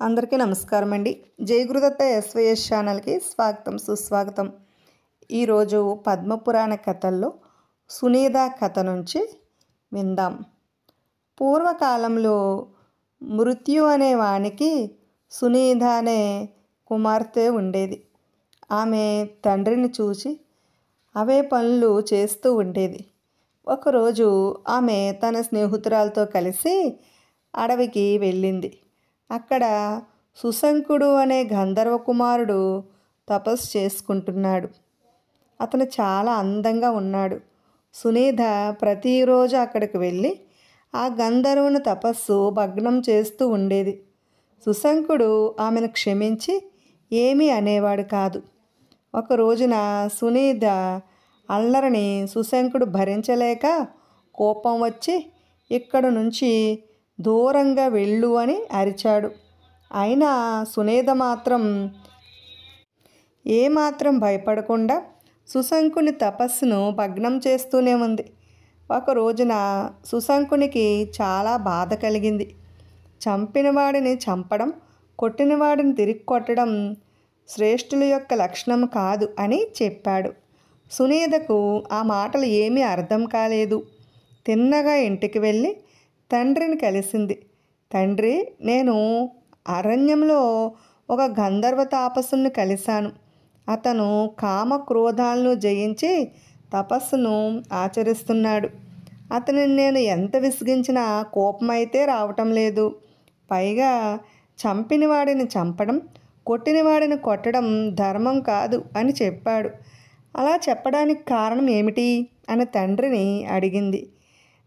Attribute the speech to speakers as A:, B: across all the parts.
A: అందరికీ నమస్కారం అండి. జై గురుదత్త ఎస్వైఎస్ ఛానల్కి స్వాగతం సుస్వాగతం. ఈరోజు పద్మపురాణ కథల్లో సునీత కథ నుంచి విందాం. పూర్వకాలంలో మృత్యు అనే వానికి సునీత అనే కుమార్తె ఉండేది. ఆమె తండ్రిని చూసి అవే పనులు చేస్తూ ఉండేది. ఒకరోజు ఆమె తన స్నేహితురాలతో కలిసి అడవికి వెళ్ళింది. అక్కడ సుశంకుడు అనే గంధర్వ కుమారుడు తపస్సు చేసుకుంటున్నాడు. అతను చాలా అందంగా ఉన్నాడు. సునీత ప్రతిరోజు అక్కడికి వెళ్ళి ఆ గంధర్వుని తపస్సు భగ్నం చేస్తూ ఉండేది. సుశంకుడు ఆమెను క్షమించి ఏమీ అనేవాడు కాదు. ఒక రోజున సునీత అల్లరిని సుశంకుడు భరించలేక కోపం వచ్చి ఇక్కడ నుంచి దూరంగా వెళ్ళు అని అరిచాడు. అయినా సునీత మాత్రం ఏమాత్రం భయపడకుండా సుశంకుని తపస్సును భగ్నం చేస్తూనే ఉంది. ఒక రోజున సుశంకునికి చాలా బాధ కలిగింది. చంపినవాడిని చంపడం, కొట్టినవాడిని తిరిగి కొట్టడం శ్రేష్ఠుల యొక్క లక్షణం కాదు అని చెప్పాడు. సునీతకు ఆ మాటలు ఏమీ అర్థం కాలేదు. తిన్నగా ఇంటికి వెళ్ళి తండ్రిని కలిసింది. తండ్రి, నేను అరణ్యంలో ఒక గంధర్వ తాపసుని కలిశాను. అతను కామ క్రోధాలను జయించి తపస్సును ఆచరిస్తున్నాడు. అతనిని నేను ఎంత విసిగించినా కోపమైతే రావటం లేదు. పైగా చంపిన వాడిని చంపడం, కొట్టిన వాడిని కొట్టడం ధర్మం కాదు అని చెప్పాడు. అలా చెప్పడానికి కారణం ఏమిటి అని తండ్రిని అడిగింది.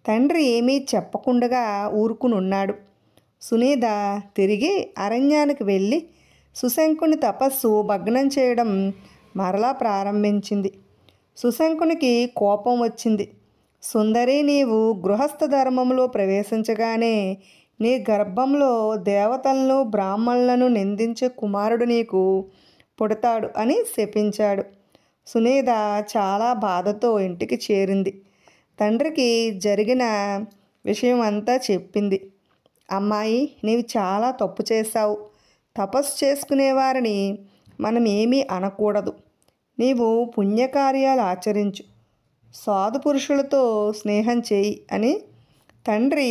A: తండ్రి ఏమీ చెప్పకుండా ఊరుకుని ఉన్నాడు. సునీత తిరిగి అరణ్యానికి వెళ్ళి సుశంకుని తపస్సు భగ్నం చేయడం మరలా ప్రారంభించింది. సుశంకునికి కోపం వచ్చింది. సుందరి, నీవు గృహస్థ ధర్మంలో ప్రవేశించగానే నీ గర్భంలో దేవతలను బ్రాహ్మణులను నిందించే కుమారుడు నీకు పుడతాడు అని శపించాడు. సునీత చాలా బాధతో ఇంటికి చేరింది. తండ్రికి జరిగిన విషయం అంతా చెప్పింది. అమ్మాయి, నీవు చాలా తప్పు చేశావు. తపస్సు చేసుకునేవారిని మనం ఏమీ అనకూడదు. నీవు పుణ్యకార్యాలు ఆచరించు, సాధు పురుషులతో స్నేహం చేయి అని తండ్రి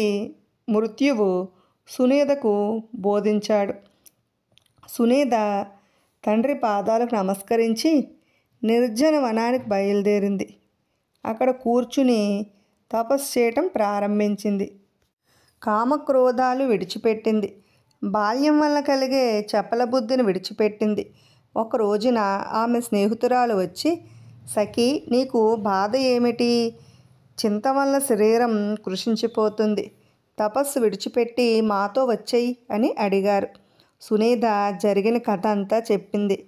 A: మృత్యువు సునీతకు బోధించాడు. సునీత తండ్రి పాదాలకు నమస్కరించి నిర్జన వనానికి బయలుదేరింది. అక్కడ కూర్చుని తపస్సు చేయటం ప్రారంభించింది. కామక్రోధాలు విడిచిపెట్టింది. బాల్యం వల్ల కలిగే చపల బుద్ధిని విడిచిపెట్టింది. ఒక రోజున ఆమె స్నేహితురాలు వచ్చి, సఖీ, నీకు బాధ ఏమిటి? చింత వల్ల శరీరం కృషించిపోతుంది. తపస్సు విడిచిపెట్టి మాతో వచ్చేయి అని అడిగారు. సునీత జరిగిన కథ అంతా చెప్పింది.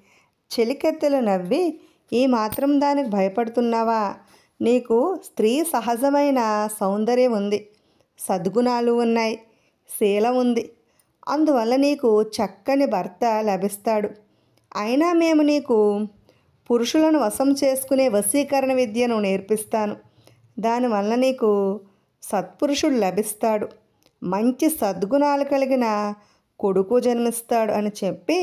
A: చెలికెత్తెలు నవ్వి, ఈ మాత్రం దానికి భయపడుతున్నావా? నీకు స్త్రీ సహజమైన సౌందర్యం ఉంది, సద్గుణాలు ఉన్నాయి, శీలం ఉంది. అందువల్ల నీకు చక్కని భర్త లభిస్తాడు. అయినా మేము నీకు పురుషులను వశం చేసుకునే వశీకరణ విద్యను నేర్పిస్తాను. దానివల్ల నీకు సత్పురుషుడు లభిస్తాడు, మంచి సద్గుణాలు కలిగిన కొడుకు జన్మిస్తాడు అని చెప్పి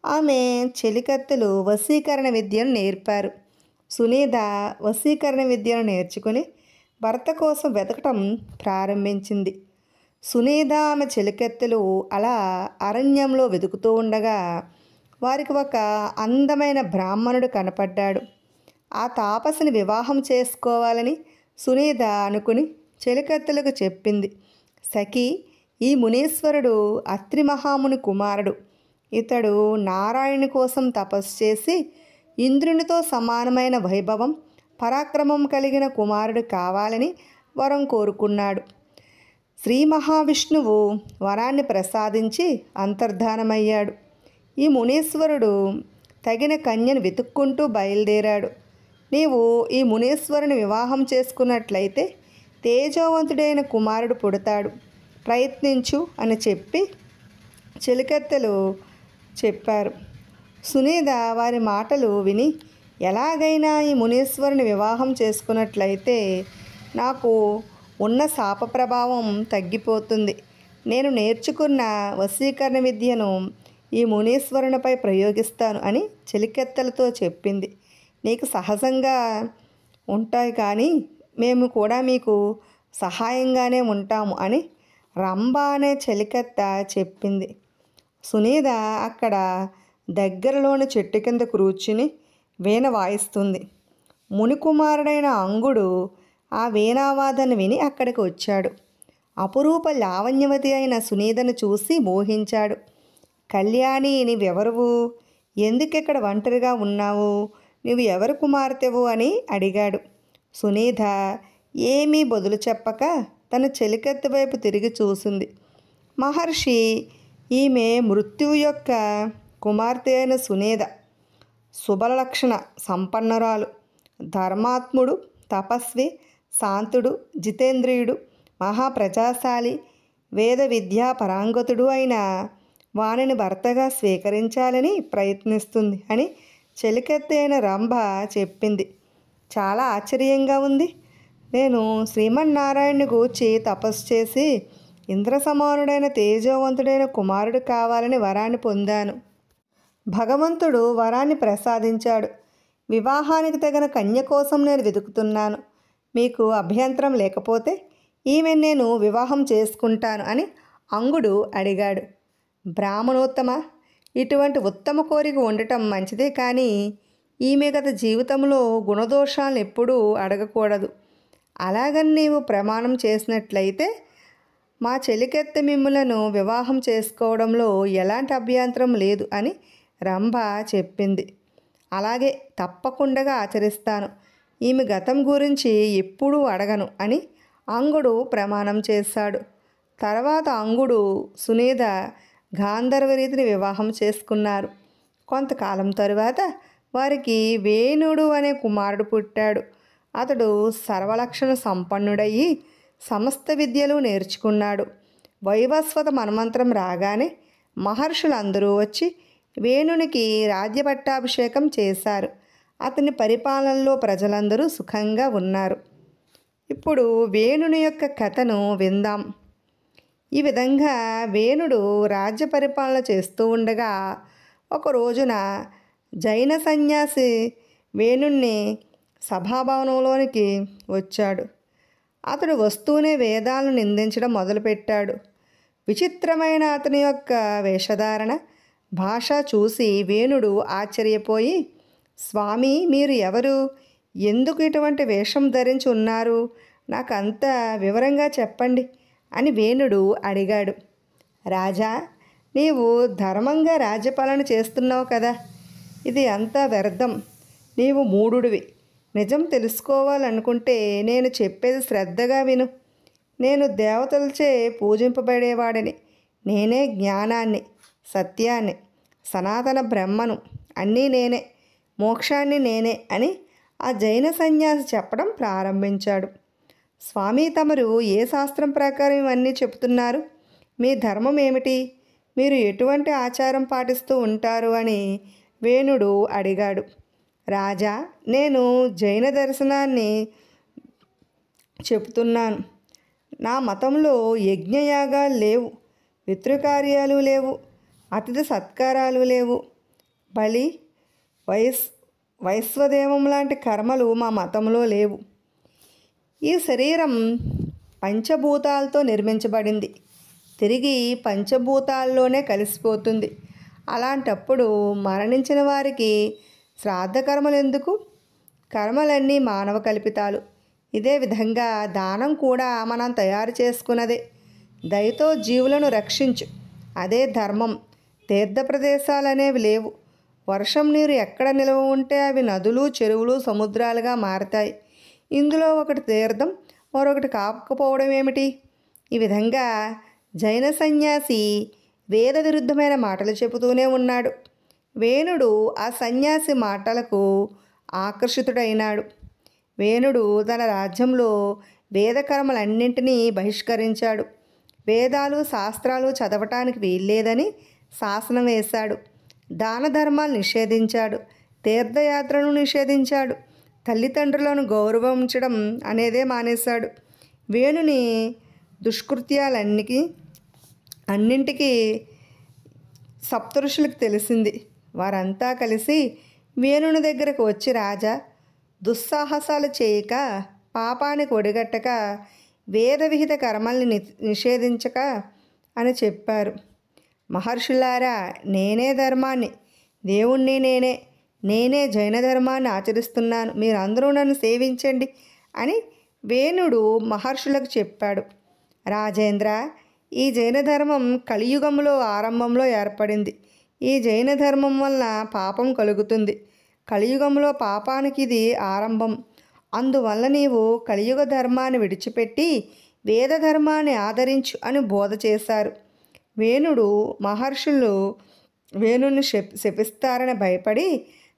A: ఆమె చెలికత్తెలు వశీకరణ విద్యను నేర్పారు. సునీత వశీకరణ విద్యను నేర్చుకుని భర్త కోసం వెతకటం ప్రారంభించింది. సునీత ఆమె చెలికెత్తెలు అలా అరణ్యంలో వెతుకుతూ ఉండగా వారికి ఒక అందమైన బ్రాహ్మణుడు కనపడ్డాడు. ఆ తాపసిని వివాహం చేసుకోవాలని సునీత అనుకుని చెలికెత్తెలకు చెప్పింది. సఖీ, ఈ మునీశ్వరుడు అత్రి మహాముని కుమారుడు. ఇతడు నారాయణుని కోసం తపస్సు చేసి ఇంద్రునితో సమానమైన వైభవం, పరాక్రమం కలిగిన కుమారుడు కావాలని వరం కోరుకున్నాడు. శ్రీ మహావిష్ణువు వరాన్ని ప్రసాదించి అంతర్ధానమయ్యాడు. ఈ మునీశ్వరుడు తగిన కన్యను వెతుక్కుంటూ బయలుదేరాడు. నీవు ఈ మునీశ్వరుని వివాహం చేసుకున్నట్లయితే తేజోవంతుడైన కుమారుడు పుడతాడు. ప్రయత్నించు అని చెప్పి చెలికత్తెలు చెప్పారు. సునీత వారి మాటలు విని, ఎలాగైనా ఈ మునీశ్వరుని వివాహం చేసుకున్నట్లయితే నాకు ఉన్న శాప ప్రభావం తగ్గిపోతుంది. నేను నేర్చుకున్న వశీకరణ విద్యను ఈ మునీశ్వరునిపై ప్రయోగిస్తాను అని చెలికెత్తలతో చెప్పింది. నీకు సహజంగా ఉంటాయి కానీ మేము కూడా మీకు సహాయంగానే ఉంటాము అని రంభ అనే చెలికత్త చెప్పింది. సునీత అక్కడ దగ్గరలోని చెట్టు కింద కూర్చుని వీణ వాయిస్తుంది. మునికుమారుడైన అంగుడు ఆ వీణావాదన విని అక్కడికి వచ్చాడు. అపురూప లావణ్యవతి అయిన సునీతను చూసి మోహించాడు. కళ్యాణి, నీవెవరువు? ఎందుకిక్కడ ఒంటరిగా ఉన్నావు? నువ్వు ఎవరు కుమార్తెవు అని అడిగాడు. సునీత ఏమీ బదులు చెప్పక తన చెలికత్తె వైపు తిరిగి చూసింది. మహర్షి, ఈమె మృత్యువు యొక్క కుమార్తె అయిన సునీత. శుభలక్షణ సంపన్నురాలు, ధర్మాత్ముడు, తపస్వి, శాంతుడు, జితేంద్రియుడు, మహాప్రజాశాలి, వేద విద్యా పరాంగతుడు అయిన వానిని భర్తగా స్వీకరించాలని ప్రయత్నిస్తుంది అని చెలికెత్తి అయిన రంభ చెప్పింది. చాలా ఆశ్చర్యంగా ఉంది. నేను శ్రీమన్నారాయణుని గూర్చి తపస్సు చేసి ఇంద్ర సమానుడైన తేజోవంతుడైన కుమారుడు కావాలని వరాన్ని పొందాను. భగవంతుడు వరాన్ని ప్రసాదించాడు. వివాహానికి తగిన కన్య కోసం నేను వెతుకుతున్నాను. మీకు అభ్యంతరం లేకపోతే ఈమె నేను వివాహం చేసుకుంటాను అని అంగుడు అడిగాడు. బ్రాహ్మణోత్తమ, ఇటువంటి ఉత్తమ కోరిక ఉండటం మంచిదే, కానీ ఈమె గత జీవితంలో గుణదోషాలను ఎప్పుడూ అడగకూడదు. అలాగని నీవు ప్రమాణం చేసినట్లయితే మా చెలికెత్త మిమ్ములను వివాహం చేసుకోవడంలో ఎలాంటి అభ్యంతరం లేదు అని రంభ చెప్పింది. అలాగే తప్పకుండా ఆచరిస్తాను. ఈమె గతం గురించి ఎప్పుడూ అడగను అని అంగుడు ప్రమాణం చేశాడు. తర్వాత అంగుడు సునీత గాంధర్వరీతిని వివాహం చేసుకున్నారు. కొంతకాలం తరువాత వారికి వేణుడు అనే కుమారుడు పుట్టాడు. అతడు సర్వలక్షణ సంపన్నుడయ్యి సమస్త విద్యలు నేర్చుకున్నాడు. వైవస్వత మన్వంతరం రాగానే మహర్షులందరూ వచ్చి వేణునికి రాజ్యపట్టాభిషేకం చేశారు. అతని పరిపాలనలో ప్రజలందరూ సుఖంగా ఉన్నారు. ఇప్పుడు వేణుని యొక్క కథను విందాం. ఈ విధంగా వేణుడు రాజ్య పరిపాలన చేస్తూ ఉండగా ఒక రోజున జైన సన్యాసి వేణుణ్ణి సభాభవనంలోనికి వచ్చాడు. అతడు వస్తూనే వేదాలను నిందించడం మొదలుపెట్టాడు. విచిత్రమైన అతని యొక్క వేషధారణ, భాష చూసి వేణుడు ఆశ్చర్యపోయి, స్వామి, మీరు ఎవరు? ఎందుకు ఇటువంటి వేషం ధరించి ఉన్నారు? నాకంతా వివరంగా చెప్పండి అని వేణుడు అడిగాడు. రాజా, నీవు ధర్మంగా రాజ్యపాలన చేస్తున్నావు కదా, ఇది అంతా వ్యర్థం. నీవు మూఢుడివి. నిజం తెలుసుకోవాలనుకుంటే నేను చెప్పేది శ్రద్ధగా విను. నేను దేవతలచే పూజింపబడేవాడిని. నేనే జ్ఞానాన్ని, సత్యాన్ని, సనాతన బ్రహ్మను, అన్నీ నేనే, మోక్షాన్ని నేనే అని ఆ జైన సన్యాసి చెప్పడం ప్రారంభించాడు. స్వామి, తమరు ఏ శాస్త్రం ప్రకారం ఇవన్నీ చెబుతున్నారు? మీ ధర్మం ఏమిటి? మీరు ఎటువంటి ఆచారం పాటిస్తూ ఉంటారు అని వేణుడు అడిగాడు. రాజా, నేను జైన దర్శనాన్ని చెబుతున్నాను. నా మతంలో యజ్ఞయాగాలు లేవు, పితృకార్యాలు లేవు, అతిథి సత్కారాలు లేవు, బలి, వైశ్వదేవం లాంటి కర్మలు మా మతంలో లేవు. ఈ శరీరం పంచభూతాలతో నిర్మించబడింది, తిరిగి పంచభూతాల్లోనే కలిసిపోతుంది. అలాంటప్పుడు మరణించిన వారికి శ్రాద్ధ కర్మలు ఎందుకు? కర్మలన్నీ మానవ కల్పితాలు. ఇదే విధంగా దానం కూడా మనం తయారు చేసుకున్నదే. దయతో జీవులను రక్షించు, అదే ధర్మం. తీర్థ ప్రదేశాలు అనేవి లేవు. వర్షం నీరు ఎక్కడ నిల్వ ఉంటే అవి నదులు, చెరువులు, సముద్రాలుగా మారతాయి. ఇందులో ఒకటి తీర్థం, మరొకటి కాకపోవడం ఏమిటి? ఈ విధంగా జైన సన్యాసి వేద విరుద్ధమైన మాటలు చెబుతూనే ఉన్నాడు. వేణుడు ఆ సన్యాసి మాటలకు ఆకర్షితుడైనాడు. వేణుడు తన రాజ్యంలో వేదకర్మలన్నింటినీ బహిష్కరించాడు. వేదాలు, శాస్త్రాలు చదవటానికి వీల్లేదని శాసనం వేశాడు. దాన ధర్మాలు నిషేధించాడు. తీర్థయాత్రను నిషేధించాడు. తల్లిదండ్రులను గౌరవించడం అనేదే మానేశాడు. వేణుని దుష్కృత్యాలన్నీ అన్నింటికీ సప్తఋషులకు తెలిసింది. వారంతా కలిసి వేణుని దగ్గరకు వచ్చి, రాజా, దుస్సాహసాలు చేయక, పాపానికి ఒడిగట్టక, వేద విహిత కర్మల్ని నిషేధించక అని చెప్పారు. మహర్షులారా, నేనే ధర్మాన్ని, దేవుణ్ణి నేనే జైన ధర్మాన్ని ఆచరిస్తున్నాను, మీరందరూ నన్ను సేవించండి అని వేణుడు మహర్షులకు చెప్పాడు. రాజేంద్ర, ఈ జైన ధర్మం కలియుగంలో ఆరంభంలో ఏర్పడింది. ఈ జైన ధర్మం వలన పాపం కలుగుతుంది. కలియుగంలో పాపానికి ఇది ఆరంభం. అందువల్ల నీవు కలియుగ ధర్మాన్ని విడిచిపెట్టి వేద ధర్మాన్ని ఆదరించు అని బోధ చేశారు. వేణుడు మహర్షులు వేణుని శపిస్తారని భయపడి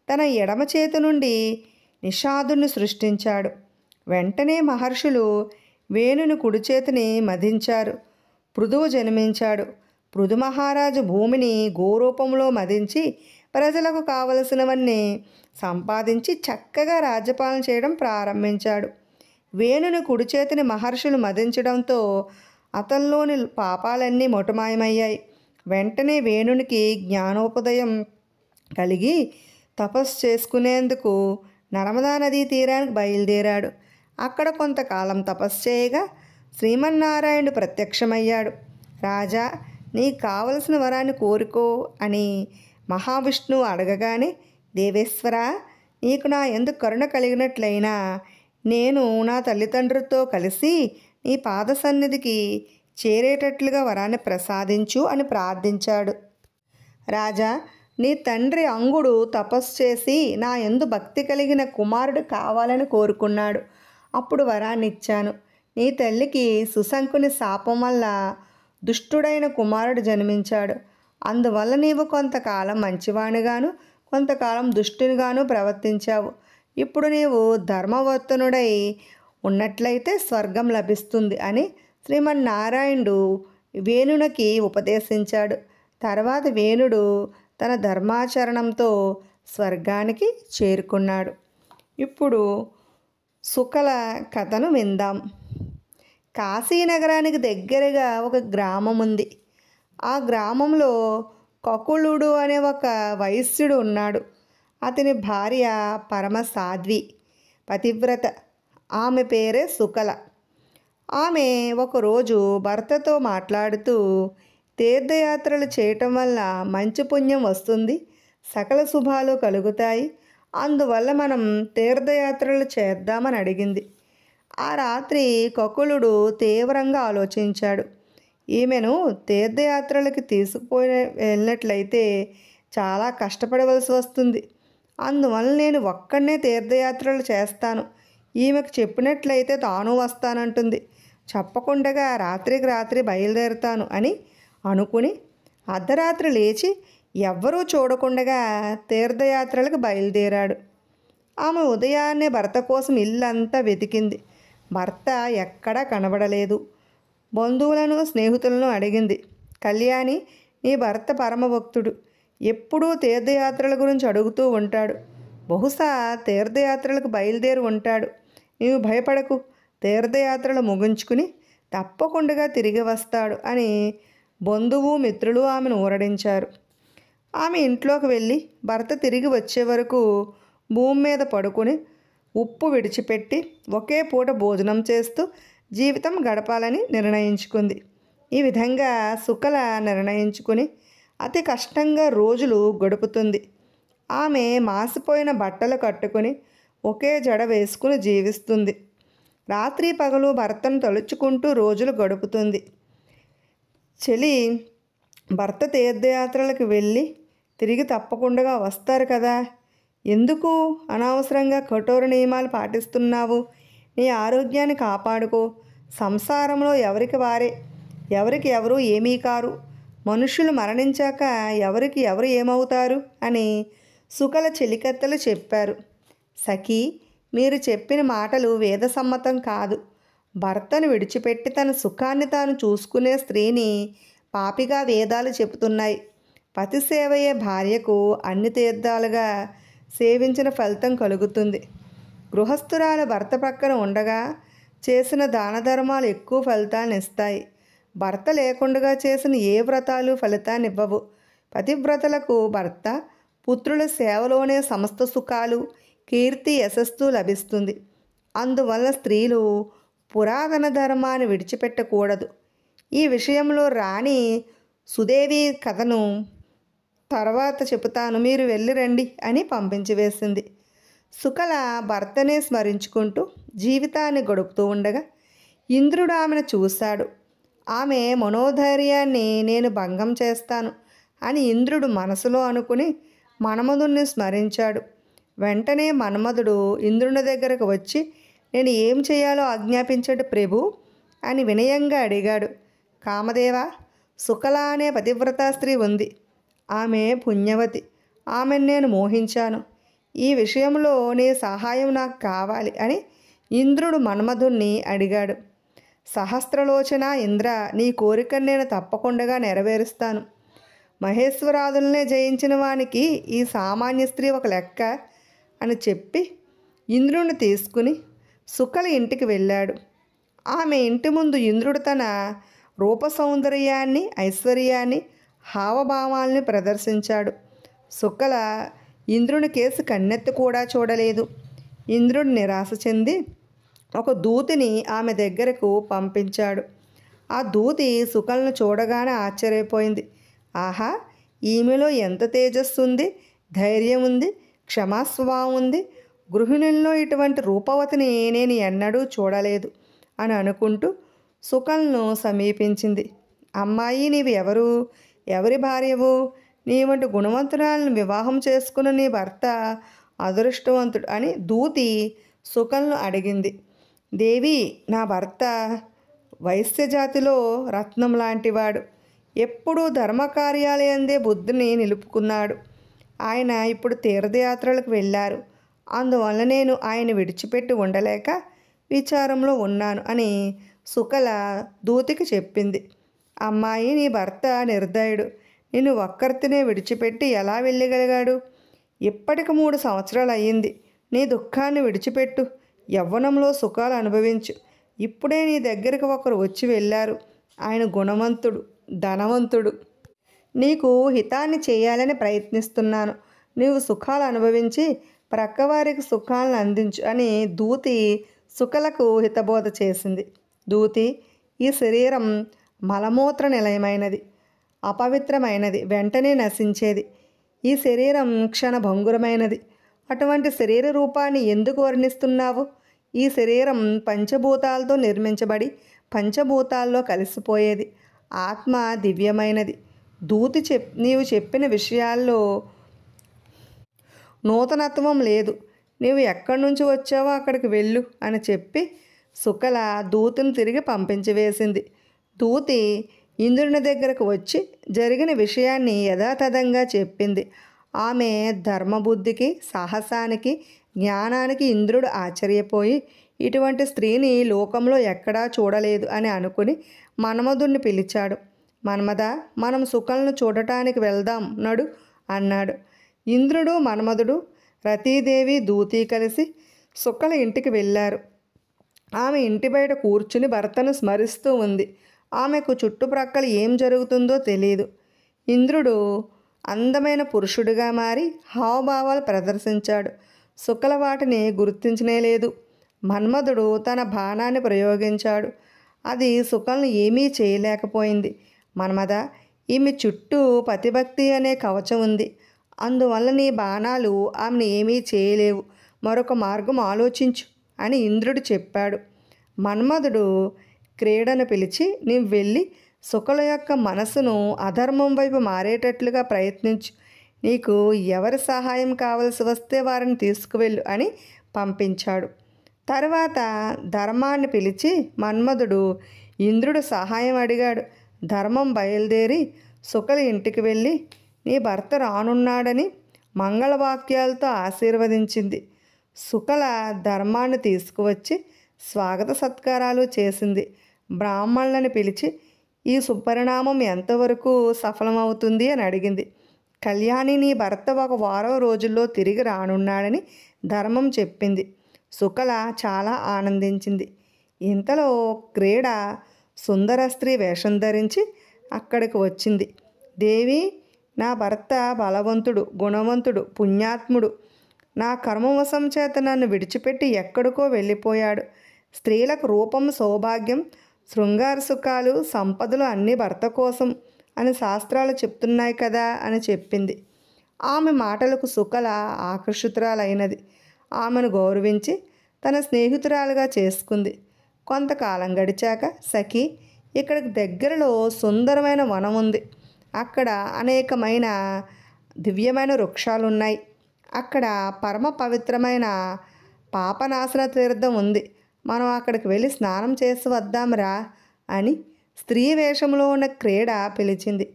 A: తన ఎడమ చేతి నుండి నిషాదుని సృష్టించాడు. వెంటనే మహర్షులు వేణుని కుడి చేతిని మదించారు. పృథువు జన్మించాడు. పృథు మహారాజు భూమిని గోరూపంలో మదించి ప్రజలకు కావలసినవన్నీ సంపాదించి చక్కగా రాజ్యపాలన చేయడం ప్రారంభించాడు. వేణుని కుడి చేతిని మహర్షులు మదించడంతో అతనిలోని పాపాలన్నీ మొటమాయమయ్యాయి. వెంటనే వేణునికి జ్ఞానోపదయం కలిగి తపస్సు చేసుకునేందుకు నర్మదా నదీ తీరానికి బయలుదేరాడు. అక్కడ కొంతకాలం తపస్సు చేయగా శ్రీమన్నారాయణుడు ప్రత్యక్షమయ్యాడు. రాజా, నీకు కావలసిన వరాన్ని కోరుకో అని మహావిష్ణువు అడగగానే, దేవేశ్వర, నీకు నా యందు కరుణ కలిగినట్లయినా నేను నా తల్లిదండ్రులతో కలిసి నీ పాద సన్నిధికి చేరేటట్లుగా వరాన్ని ప్రసాదించు అని ప్రార్థించాడు. రాజా, నీ తండ్రి అంగుడు తపస్సు చేసి నా యందు భక్తి కలిగిన కుమారుడు కావాలని కోరుకున్నాడు. అప్పుడు వరాన్ని ఇచ్చాను. నీ తల్లికి సుశంకుని శాపం వల్ల దుష్టుడైన కుమారుడు జన్మించాడు. అందువల్ల నీవు కొంతకాలం మంచివాణిగాను కొంతకాలం దుష్టునిగాను ప్రవర్తించావు. ఇప్పుడు నీవు ధర్మవర్తనుడై ఉన్నట్లయితే స్వర్గం లభిస్తుంది అని శ్రీమన్నారాయణుడు వేణునికి ఉపదేశించాడు. తర్వాత వేణుడు తన ధర్మాచరణంతో స్వర్గానికి చేరుకున్నాడు. ఇప్పుడు సుకల కథను విందాం. కాశీనగరానికి దగ్గరగా ఒక గ్రామం ఉంది. ఆ గ్రామంలో కకులుడు అనే ఒక వైశ్యుడు ఉన్నాడు. అతని భార్య పరమ సాధ్వి, పతివ్రత. ఆమె పేరే సుకల. ఆమె ఒకరోజు భర్తతో మాట్లాడుతూ, తీర్థయాత్రలు చేయటం వల్ల మంచి పుణ్యం వస్తుంది, సకల శుభాలు కలుగుతాయి, అందువల్ల మనం తీర్థయాత్రలు చేద్దామని అడిగింది. ఆ రాత్రి కకులుడు తీవ్రంగా ఆలోచించాడు. ఈమెను తీర్థయాత్రలకి తీసుకుపోయి వెళ్ళినట్లయితే చాలా కష్టపడవలసి వస్తుంది. అందువల్ల నేను ఒక్కడనే తీర్థయాత్రలు చేస్తాను. ఈమెకు చెప్పినట్లయితే తాను వస్తానంటుంది. చెప్పకుండా రాత్రికి రాత్రి బయలుదేరుతాను అని అనుకుని అర్ధరాత్రి లేచి ఎవ్వరూ చూడకుండా తీర్థయాత్రలకు బయలుదేరాడు. ఆమె ఉదయాన్నే భర్త కోసం ఇల్లంతా వెతికింది. భర్త ఎక్కడా కనబడలేదు. బంధువులను స్నేహితులను అడిగింది. కళ్యాణి, నీ భర్త పరమభక్తుడు, ఎప్పుడూ తీర్థయాత్రల గురించి అడుగుతూ ఉంటాడు. బహుశా తీర్థయాత్రలకు బయలుదేరి ఉంటాడు. నీవు భయపడకు, తీర్థయాత్రలు ముగించుకుని తప్పకుండా తిరిగి వస్తాడు అని బంధువు మిత్రులు ఆమెను ఊరడించారు. ఆమె ఇంట్లోకి వెళ్ళి భర్త తిరిగి వచ్చే వరకు భూమి మీద పడుకుని ఉప్పు విడిచిపెట్టి ఒకే పూట భోజనం చేస్తూ జీవితం గడపాలని నిర్ణయించుకుంది. ఈ విధంగా సుకల నిర్ణయించుకుని అతి కష్టంగా రోజులు గడుపుతుంది. ఆమె మాసిపోయిన బట్టలు కట్టుకుని ఒకే జడ వేసుకుని జీవిస్తుంది. రాత్రి పగలు భర్తను తలుచుకుంటూ రోజులు గడుపుతుంది. చెలి, భర్త తీర్థయాత్రలకు వెళ్ళి తిరిగి తప్పకుండా వస్తారు కదా, ఎందుకు అనవసరంగా కఠోర నియమాలు పాటిస్తున్నావు? నీ ఆరోగ్యాన్ని కాపాడుకో. సంసారంలో ఎవరికి వారే, ఎవరికి ఎవరు ఏమీ కారు. మనుషులు మరణించాక ఎవరికి ఎవరు ఏమవుతారు అని సుకల చెలికత్తెలు చెప్పారు. సఖీ, మీరు చెప్పిన మాటలు వేదసమ్మతం కాదు. భర్తను విడిచిపెట్టి తన సుఖాన్ని తాను చూసుకునే స్త్రీని పాపిగా వేదాలు చెబుతున్నాయి. పతి సేవయే భార్యకు అన్ని తీర్థాలుగా సేవించిన ఫలితం కలుగుతుంది. గృహస్థురాలు భర్త పక్కన ఉండగా చేసిన దాన ధర్మాలు ఎక్కువ ఫలితాలను ఇస్తాయి. భర్త లేకుండా చేసిన ఏ వ్రతాలు ఫలితాన్ని ఇవ్వవు. పతివ్రతలకు భర్త పుత్రుల సేవలోనే సమస్త సుఖాలు, కీర్తి, యశస్సు లభిస్తుంది. అందువల్ల స్త్రీలు పురాతన ధర్మాన్ని విడిచిపెట్టకూడదు. ఈ విషయంలో రాణి సుదేవి కథను తర్వాత చెబుతాను, మీరు వెళ్ళి రండి అని పంపించి వేసింది. సుకల భర్తనే స్మరించుకుంటూ జీవితాన్ని గడుపుతూ ఉండగా ఇంద్రుడు ఆమెను చూశాడు. ఆమె మనోధైర్యాన్ని నేను భంగం చేస్తాను అని ఇంద్రుడు మనసులో అనుకుని మన్మధుణ్ణి స్మరించాడు. వెంటనే మన్మధుడు ఇంద్రుని దగ్గరకు వచ్చి, నేను ఏం చేయాలో ఆజ్ఞాపించడు ప్రభు అని వినయంగా అడిగాడు. కామదేవ, సుకల అనే పతివ్రతా స్త్రీ ఉంది. ఆమె పుణ్యవతి. ఆమెను నేను మోహించాను. ఈ విషయంలో నీ సహాయం నాకు కావాలి అని ఇంద్రుడు మన్మధుణ్ణి అడిగాడు. సహస్రలోచన ఇంద్ర, నీ కోరికను నేను తప్పకుండా నెరవేరుస్తాను. మహేశ్వరాదులనే జయించిన వానికి ఈ సామాన్య స్త్రీ ఒక లెక్క అని చెప్పి ఇంద్రుని తీసుకుని సుకల ఇంటికి వెళ్ళాడు. ఆమె ఇంటి ముందు ఇంద్రుడు తన రూప సౌందర్యాన్ని, ఐశ్వర్యాన్ని, హావభావాల్ని ప్రదర్శించాడు. సుకల ఇంద్రుని కేసు కన్నెత్తి కూడా చూడలేదు. ఇంద్రుడు నిరాశ చెంది ఒక దూతిని ఆమె దగ్గరకు పంపించాడు. ఆ దూతి సుకలను చూడగానే ఆశ్చర్యపోయింది. ఆహా, ఈమెలో ఎంత తేజస్సు ఉంది, ధైర్యం ఉంది, క్షమాస్వభావం ఉంది. గృహిణుల్లో ఇటువంటి రూపవతిని నేను ఎన్నడూ చూడలేదు అని అనుకుంటూ సుకలను సమీపించింది. అమ్మాయి, నీవు ఎవరు? ఎవరి భార్యవు? నీ వంటి గుణవంతురాలను వివాహం చేసుకున్న నీ భర్త అదృష్టవంతుడు అని దూతి సుకలను అడిగింది. దేవి, నా భర్త వైశ్యజాతిలో రత్నం లాంటివాడు. ఎప్పుడూ ధర్మకార్యాలయందే బుద్ధిని నిలుపుకున్నాడు. ఆయన ఇప్పుడు తీర్థయాత్రలకు వెళ్ళారు. అందువల్ల నేను ఆయన విడిచిపెట్టి ఉండలేక విచారంలో ఉన్నాను అని సుకల దూతికి చెప్పింది. అమ్మాయి, నీ భర్త నిర్దయుడు. నిన్ను ఒక్కరితినే విడిచిపెట్టి ఎలా వెళ్ళగలిగాడు? ఇప్పటికి 3 సంవత్సరాలు అయ్యింది. నీ దుఃఖాన్ని విడిచిపెట్టు, యవ్వనంలో సుఖాలు అనుభవించు. ఇప్పుడే నీ దగ్గరికి ఒకరు వచ్చి వెళ్ళారు. ఆయన గుణవంతుడు, ధనవంతుడు. నీకు హితాన్ని చేయాలని ప్రయత్నిస్తున్నాను. నీవు సుఖాలు అనుభవించి ప్రక్కవారికి సుఖాలను అందించు అని దూతి సుకలకు హితబోధ చేసింది. దూతి, ఈ శరీరం మలమూత్ర నిలయమైనది, అపవిత్రమైనది, వెంటనే నశించేది. ఈ శరీరం క్షణభంగురమైనది. అటువంటి శరీర రూపాన్ని ఎందుకు వర్ణిస్తున్నావు? ఈ శరీరం పంచభూతాలతో నిర్మించబడి పంచభూతాల్లో కలిసిపోయేది. ఆత్మ దివ్యమైనది. దూతి నీవు చెప్పిన విషయాల్లో నూతనత్వం లేదు. నీవు ఎక్కడి నుంచి వచ్చావో అక్కడికి వెళ్ళు అని చెప్పి సుకల దూతిని తిరిగి పంపించి వేసింది. దూతి ఇంద్రుని దగ్గరకు వచ్చి జరిగిన విషయాన్ని యథాతథంగా చెప్పింది. ఆమె ధర్మబుద్ధికి, సాహసానికి, జ్ఞానానికి ఇంద్రుడు ఆశ్చర్యపోయి ఇటువంటి స్త్రీని లోకంలో ఎక్కడా చూడలేదు అని అనుకుని మన్మధుణ్ణి పిలిచాడు. మన్మథ, మనం సుకలను చూడటానికి వెళ్దాం నడు అన్నాడు. ఇంద్రుడు, మన్మధుడు, రతీదేవి, దూతి కలిసి సుకల ఇంటికి వెళ్ళారు. ఆమె ఇంటి బయట కూర్చుని భర్తను స్మరిస్తూ ఉంది. ఆమెకు చుట్టుప్రక్కల ఏం జరుగుతుందో తెలియదు. ఇంద్రుడు అందమైన పురుషుడిగా మారి హావభావాలు ప్రదర్శించాడు. సుకల వాటిని గుర్తించనే లేదు. మన్మధుడు తన బాణాన్ని ప్రయోగించాడు. అది సుకలను ఏమీ చేయలేకపోయింది. మన్మథ, ఈమె చుట్టూ పతిభక్తి అనే కవచం ఉంది. అందువల్ల నీ బాణాలు ఆమెను ఏమీ చేయలేవు. మరొక మార్గం ఆలోచించు అని ఇంద్రుడు చెప్పాడు. మన్మధుడు క్రీడను పిలిచి, నీవు వెళ్ళి సుకల యొక్క మనసును అధర్మం వైపు మారేటట్లుగా ప్రయత్నించు. నీకు ఎవరి సహాయం కావలసి వస్తే వారిని తీసుకువెళ్ళు అని పంపించాడు. తర్వాత ధర్మాన్ని పిలిచి మన్మధుడు ఇంద్రుడు సహాయం అడిగాడు. ధర్మం బయలుదేరి సుకల ఇంటికి వెళ్ళి నీ భర్త రానున్నాడని మంగళవాక్యాలతో ఆశీర్వదించింది. సుకల ధర్మాన్ని తీసుకువచ్చి స్వాగత సత్కారాలు చేసింది. బ్రాహ్మణులను పిలిచి ఈ సుపరిణామం ఎంతవరకు సఫలమవుతుంది అని అడిగింది. కళ్యాణి, నీ భర్త 1 వారం రోజుల్లో తిరిగి రానున్నాడని ధర్మం చెప్పింది. సుకల చాలా ఆనందించింది. ఇంతలో క్రీడ సుందర స్త్రీ వేషం ధరించి అక్కడికి వచ్చింది. దేవి, నా భర్త బలవంతుడు, గుణవంతుడు, పుణ్యాత్ముడు. నా కర్మవశం చేత నన్ను విడిచిపెట్టి ఎక్కడికో వెళ్ళిపోయాడు. స్త్రీలకు రూపం, సౌభాగ్యం, శృంగార సుఖాలు, సంపదలు అన్నీ భర్త కోసం అని శాస్త్రాలు చెప్తున్నాయి కదా అని చెప్పింది. ఆమె మాటలకు సుకల ఆకర్షితురాలైనది. ఆమెను గౌరవించి తన స్నేహితురాలుగా చేసుకుంది. కొంతకాలం గడిచాక, సఖి, ఇక్కడికి దగ్గరలో సుందరమైన వనం ఉంది. అక్కడ అనేకమైన దివ్యమైన వృక్షాలున్నాయి. అక్కడ పరమ పవిత్రమైన పాపనాశన తీర్థం ఉంది. మనం అక్కడికి వెళ్ళి స్నానం చేసి వద్దాంరా అని స్త్రీ వేషంలో ఉన్న క్రీడ పిలిచింది.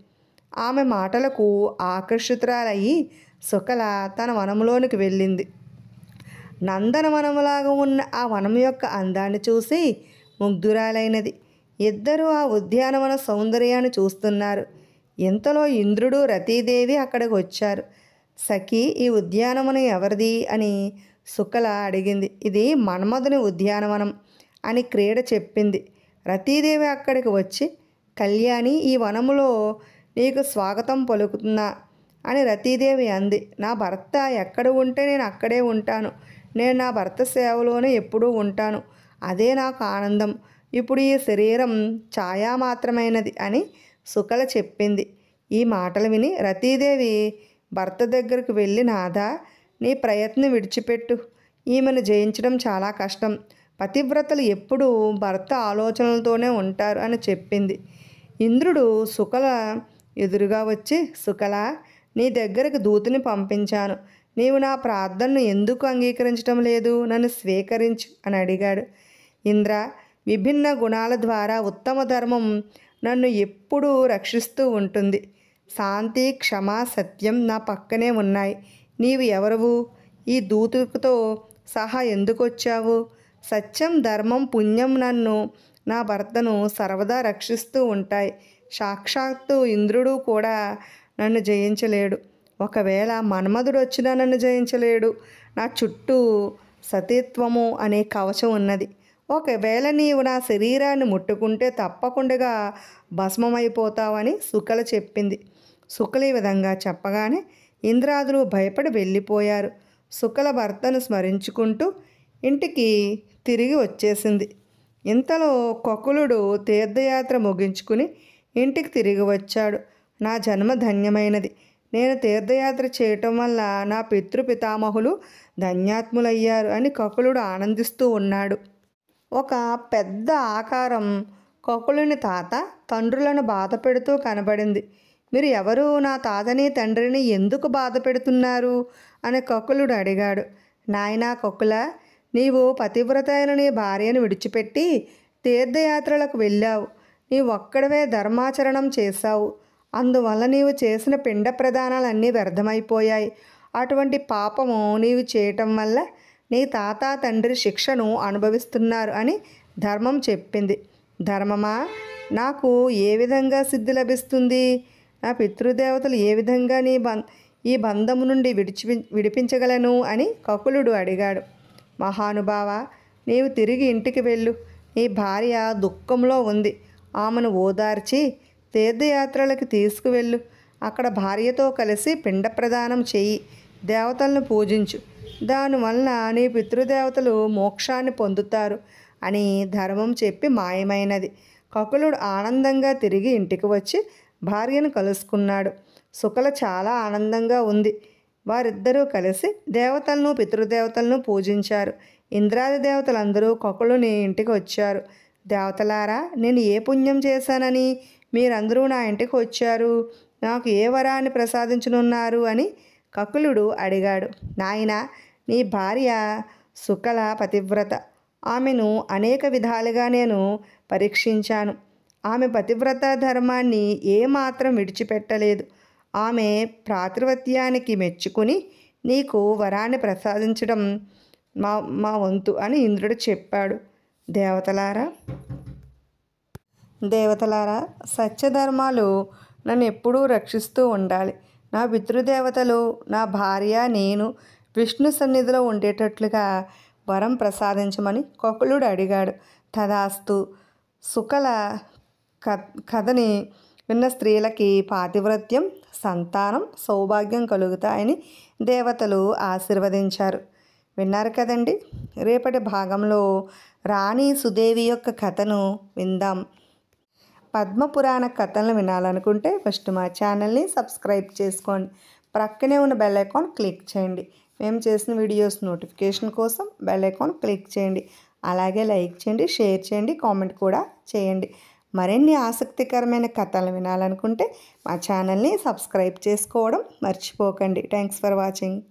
A: ఆమె మాటలకు ఆకర్షితురాలయ్యి సుకల తన వనంలోనికి వెళ్ళింది. నందనవనములాగా ఉన్న ఆ వనం యొక్క అందాన్ని చూసి ముగ్ధురాలైనది. ఇద్దరూ ఆ ఉద్యానవన సౌందర్యాన్ని చూస్తున్నారు. ఇంతలో ఇంద్రుడు, రతీదేవి అక్కడికి వచ్చారు. సఖి, ఈ ఉద్యానవనం ఎవరిది అని సుకల అడిగింది. ఇది మన్మధుని ఉద్యానవనం అని క్రీడ చెప్పింది. రతీదేవి అక్కడికి వచ్చి, కళ్యాణి, ఈ వనములో నీకు స్వాగతం పలుకుతున్నా అని రతీదేవి అంది. నా భర్త ఎక్కడ ఉంటే నేను అక్కడే ఉంటాను. నేను నా భర్త సేవలోనే ఎప్పుడూ ఉంటాను. అదే నాకు ఆనందం. ఇప్పుడు ఈ శరీరం ఛాయా మాత్రమైనది అని సుకల చెప్పింది. ఈ మాటలు విని రతీదేవి భర్త దగ్గరకు వెళ్ళి, నాథా, నీ ప్రయత్నం విడిచిపెట్టు. ఈమెను జయించడం చాలా కష్టం. పతివ్రతలు ఎప్పుడూ భర్త ఆలోచనలతోనే ఉంటారు అని చెప్పింది. ఇంద్రుడు సుకల ఎదురుగా వచ్చి, సుకల, నీ దగ్గరకు దూతిని పంపించాను. నీవు నా ప్రార్థనను ఎందుకు అంగీకరించడం లేదు? నన్ను స్వీకరించు అని అడిగాడు. ఇంద్ర, విభిన్న గుణాల ద్వారా ఉత్తమ ధర్మం నన్ను ఎప్పుడూ రక్షిస్తూ ఉంటుంది. శాంతి, క్షమ, సత్యం నా పక్కనే ఉన్నాయి. నీవు ఎవరువు? ఈ దూతుతో సహా ఎందుకు వచ్చావు? సత్యం, ధర్మం, పుణ్యం నన్ను, నా భర్తను సర్వదా రక్షిస్తూ ఉంటాయి. సాక్షాత్తు ఇంద్రుడు కూడా నన్ను జయించలేడు. ఒకవేళ మన్మధుడు వచ్చినా నన్ను జయించలేడు. నా చుట్టూ సతీత్వము అనే కవచం ఉన్నది. ఒకవేళ నీవు నా శరీరాన్ని ముట్టుకుంటే తప్పకుండా భస్మమైపోతావని సుకల చెప్పింది. సుకల ఈ విధంగా చెప్పగానే ఇంద్రాదులు భయపడి వెళ్ళిపోయారు. సుకల భర్తను స్మరించుకుంటూ ఇంటికి తిరిగి వచ్చేసింది. ఇంతలో కకులుడు తీర్థయాత్ర ముగించుకుని ఇంటికి తిరిగి వచ్చాడు. నా జన్మ ధన్యమైనది. నేను తీర్థయాత్ర చేయటం వల్ల నా పితృపితామహులు ధన్యాత్ములయ్యారు అని కకులుడు ఆనందిస్తూ ఉన్నాడు. ఒక పెద్ద ఆకారం కకులుని తాత తండ్రులను బాధ పెడుతూ కనబడింది. మీరు ఎవరు? నా తాతని తండ్రిని ఎందుకు బాధ పెడుతున్నారు అని కకులుడు అడిగాడు. నాయనా కకుల, నీవు పతివ్రత అయిన నీ భార్యను విడిచిపెట్టి తీర్థయాత్రలకు వెళ్ళావు. నీవు ఒక్కడవే ధర్మాచరణం చేశావు. అందువల్ల నీవు చేసిన పిండ ప్రదానాలన్నీ వ్యర్థమైపోయాయి. అటువంటి పాపము నీవు చేయటం వల్ల నీ తాత తండ్రి శిక్షను అనుభవిస్తున్నారు అని ధర్మం చెప్పింది. ధర్మమా, నాకు ఏ విధంగా సిద్ధి లభిస్తుంది? నా పితృదేవతలు ఏ విధంగా ఈ బంధము నుండి విడిపించగలను అని కకులుడు అడిగాడు. మహానుభావ, నీవు తిరిగి ఇంటికి వెళ్ళు. నీ భార్య దుఃఖంలో ఉంది. ఆమెను ఓదార్చి తీర్థయాత్రలకు తీసుకువెళ్ళు. అక్కడ భార్యతో కలిసి పిండ ప్రదానం చెయ్యి. దేవతలను పూజించు. దానివల్ల నీ పితృదేవతలు మోక్షాన్ని పొందుతారు అని ధర్మం చెప్పి మాయమైనది. కకులుడు ఆనందంగా తిరిగి ఇంటికి వచ్చి భార్యను కలుసుకున్నాడు. సుకల చాలా ఆనందంగా ఉంది. వారిద్దరూ కలిసి దేవతలను, పితృదేవతలను పూజించారు. ఇంద్రాది దేవతలందరూ కకులుని ఇంటికి వచ్చారు. దేవతలారా, నేను ఏ పుణ్యం చేశానని మీరందరూ నా ఇంటికి వచ్చారు? నాకు ఏ వరాన్ని ప్రసాదించనున్నారు అని కకులుడు అడిగాడు. నాయనా, నీ భార్య సుకల పతివ్రత. ఆమెను అనేక విధాలుగా నేను పరీక్షించాను. ఆమె పతివ్రత ధర్మాన్ని ఏమాత్రం విడిచిపెట్టలేదు. ఆమె ప్రాతిపత్యానికి మెచ్చుకుని నీకు వరాన్ని ప్రసాదించడం మా వంతు అని ఇంద్రుడు చెప్పాడు. దేవతలారా, సత్యధర్మాలు నన్ను ఎప్పుడూ రక్షిస్తూ ఉండాలి. నా పితృదేవతలు, నా భార్య, నేను విష్ణు సన్నిధిలో ఉండేటట్లుగా వరం ప్రసాదించమని కకులుడు అడిగాడు. తదాస్తు. సుకల కథని విన్న స్త్రీలకి పాతివ్రత్యం, సంతానం, సౌభాగ్యం కలుగుతాయని దేవతలు ఆశీర్వదించారు. విన్నారు కదండి. రేపటి భాగంలో రాణి సుదేవి యొక్క కథను విందాం. పద్మపురాణ కథలను వినాలనుకుంటే ఫస్ట్ మా ఛానల్ని సబ్స్క్రైబ్ చేసుకోండి. ప్రక్కనే ఉన్న బెల్ ఐకాన్ క్లిక్ చేయండి. మేము చేసిన వీడియోస్ నోటిఫికేషన్ కోసం బెల్ ఐకాన్ క్లిక్ చేయండి. అలాగే లైక్ చేయండి, షేర్ చేయండి, కామెంట్ కూడా చేయండి. మరిన్ని ఆసక్తికరమైన కథలను వినాలనుకుంటే మా ఛానల్ని సబ్స్క్రైబ్ చేసుకోవడం మర్చిపోకండి. Thanks for watching.